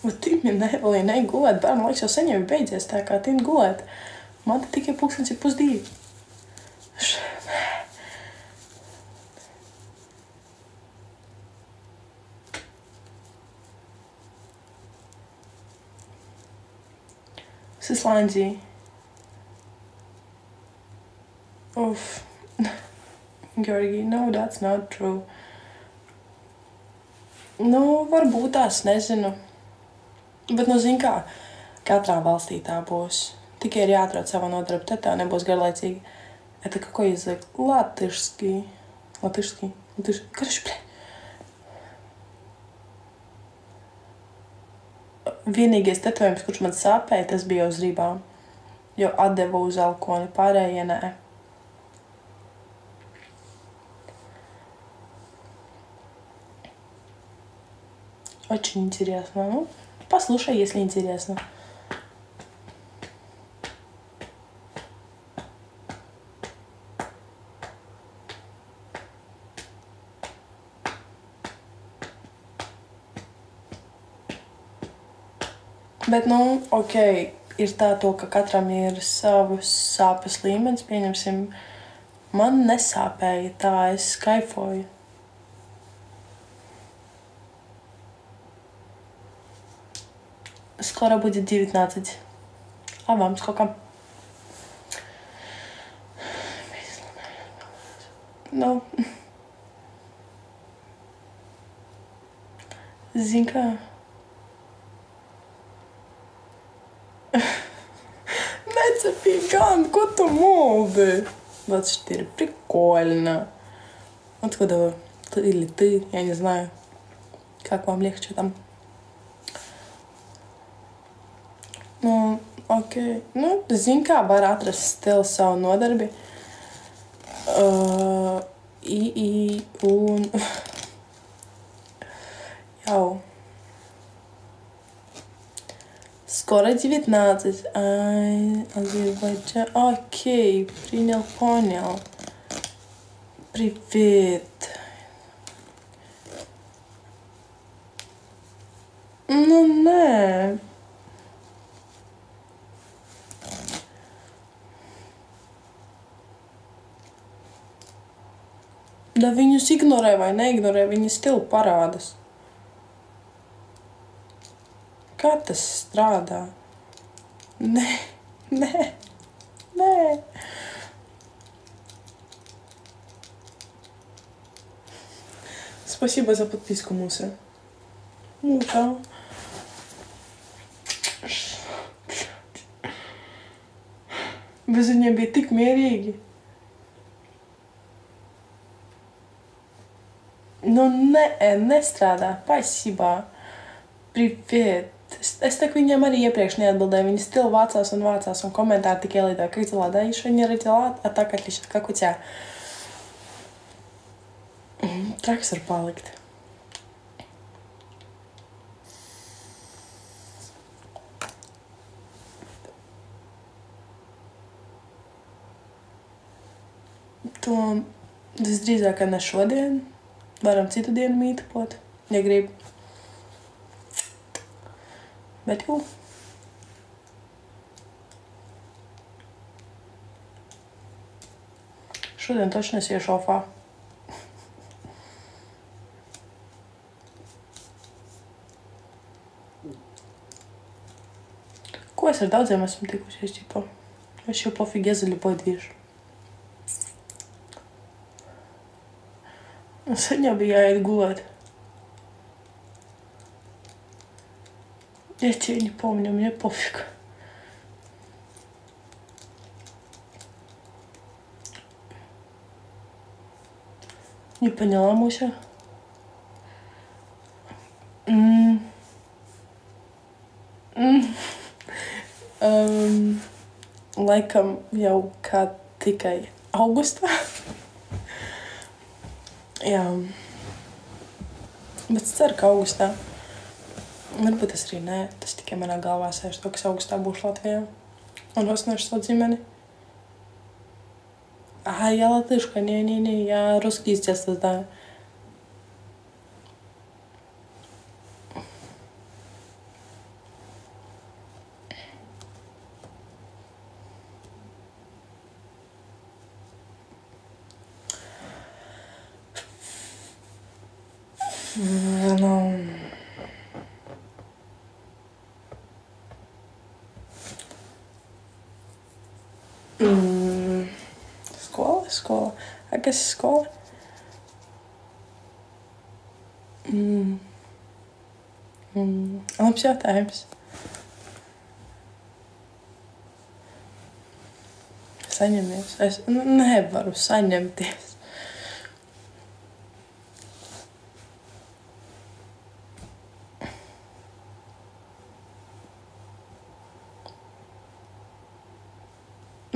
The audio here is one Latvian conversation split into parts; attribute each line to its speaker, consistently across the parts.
Speaker 1: Bet tu man Evelīna gulēt, bērnu laiks jau sen jau ir beidzies, tā kā tin gulēt. Man te tikai pulkstens ir 1:30. This is Lindsay. Oof. Georgi, no, that's not true. Nu, varbūt tās, nezinu. Bet, nu, zin kā, katrā valstī tā būs. Tikai ir jāatrod sava nodarba, tad tā nebūs garlaicīgi. Это какой язык? Латышский. Латышский. Короче, бля. Vienīgais tetovējums, kurš man sāpēja, tas bija uz rībām. Jo atdeva uz elkoni, pārējie nē. Очень интересно. Ну, послушай, если интересно. Bet, nu, ok, ir tā to, ka katram ir savs sāpes līmenis, pieņemsim. Man nesāpēja tā, es kaifoju. Скоро будет 19. А вам сколько? Ну, Зинка. Нацепи ган, кото молды. 24. Прикольно. Откуда вы? Ты или ты? Я не знаю. Как вам легче там? Nu, ok. Nu, zin kā var atrast stilu savu nodarbi. Un... Jau. Скоро 19. Азербайджан. Окей, понял. Привет. Ну, nē. Da viņus ignorē vai neignorē, viņa stila parādas. Kā tas strādā? Nē. Спасибо за подписку, Муся. Ну-ка. Bez viņiem bija tik mierīgi. Nu, nestrādā. Спасибо. Привет. Es так viņiem arī iepriekš neatbildēju. Viņi stila vācās un komentāri tik ielīdāja. Как дела? Да, еще не родила, а так отлично. Как у тебя? Traks var palikt. To visdrīzāk ne šodien. Varam citu dienu mītapot, ja grib. Bet jū. Šodien taču nesiešu ofā. Ko es ar daudziem esmu tikušies, ķipa? Вообще пофиг, я за любой движ. Сегодня bija jāiet gulēt. Я тебя не помню, мне пофиг. Не поняла, Муся. Laikam jau kā tikai augustā. Jā. Bet es ceru, ka augustā. Varbūt tas arī nē. Tas tikai manā galvā sēž to, kas augustā būšu Latvijā. Un osnošu savu dzimeni. Я латышка, не, я русский с детства знаю. Nu, skola. A kas ir skola? Labs jautājums. Saņemies. Es nevaru saņemties.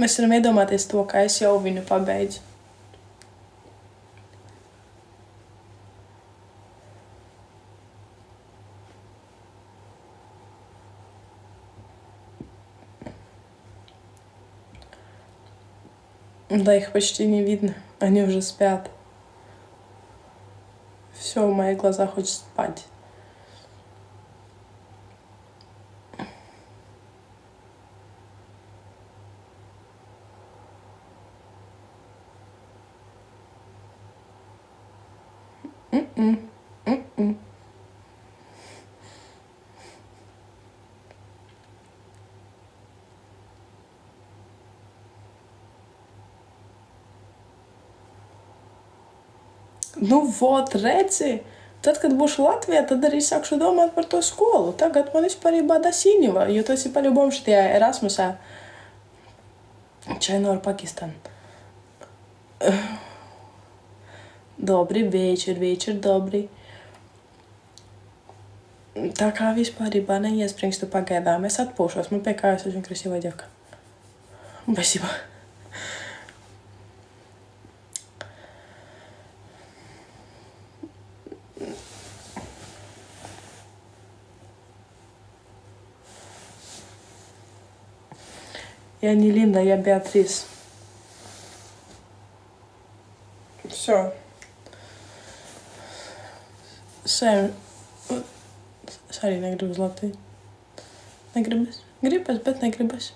Speaker 1: Mēs varam iedomāties to, ka es jau viņu pabeidzu. Да, их почти не видно. Они уже спят. Все, в моих глазах хочет спать. Nu, vot, redzi, tad, kad būšu Latvijā, tad arī sākšu domāt par to skolu. Tagad man vispārībā Dasīņeva, jo tu esi paļubom šitajā Erasmusā. Čainor Pakistan. Dobri, вечер, добрый. Tā kā vispārībā neiespringstu pagaidām. Es atpūšos, man pie kājas очень красивая девка. Спасибо. Я не Линда, я Беатрис. Все. Es arī negribu uz Latviju. Negribas. Gribas, bet negribas.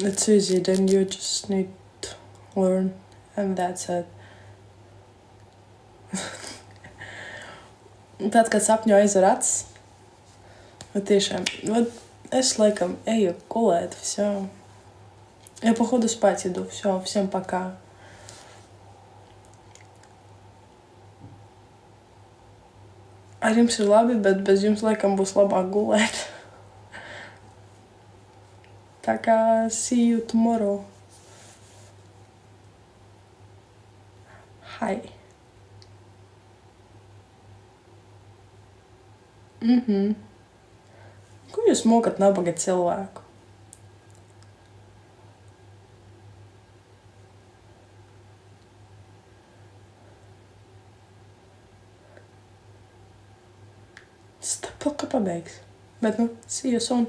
Speaker 1: It's easy, then you just need to learn, and that's it. Tad, kad sapņo aizver acis, tiešām, es laikam eju gulēt, все. Я походу спать иду, все, всем пока. Ar jums ir labi, bet bez jums laikam būs labāk gulēt. Tā kā see you tomorrow. Hi. Ko jūs mokat nabaga cilvēku? Stapilka pabeigs. Bet see you soon.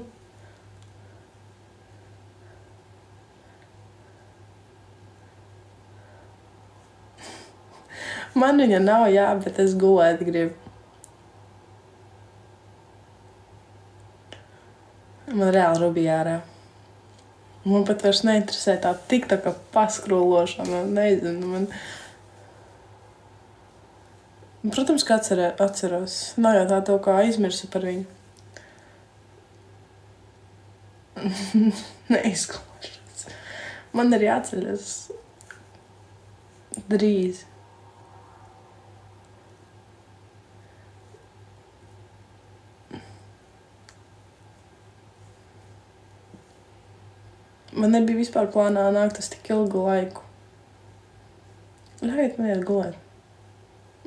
Speaker 1: Man viņa nav, jā, bet es gulēt gribu. Man reāli rubija ārā. Man pat vairs neinteresē tā TikToka paskrūlošana. Nezinu, Protams, ka atceros. Nav jau tā to, kā aizmirsu par viņu. Neizklausās. Man ir jāceļas drīz. Man nebija vispār plānā nākt uz tik ilgu laiku. Ļaujiet man iet gulēt.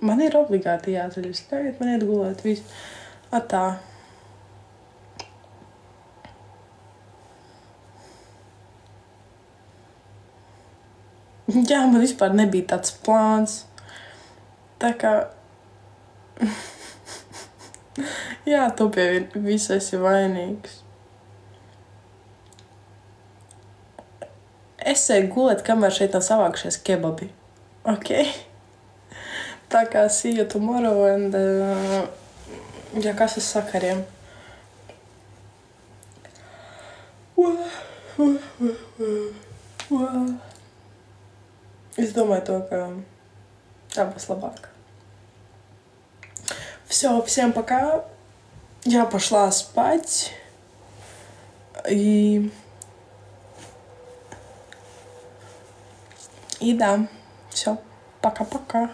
Speaker 1: Man ir obligāti jāceļas. Ļaujiet man iet gulēt. Visu. Atā. Jā, man vispār nebija tāds plāns. Tā kā... Jā, tu pie visa esi vainīgs. Es eju gulēt, kamēr šeit nav savākušies kebabi. Ok. Tā kā see you tomorrow and ja kas uz sakariem. Es domāju to, ka tā būs labāk. Всё, всем пока. Я пошла спать. И да, всё, пока-пока.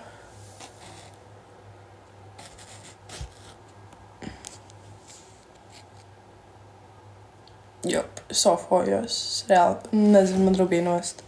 Speaker 1: Jop, sofojos. Reāli, nezinu, man rubīja nost.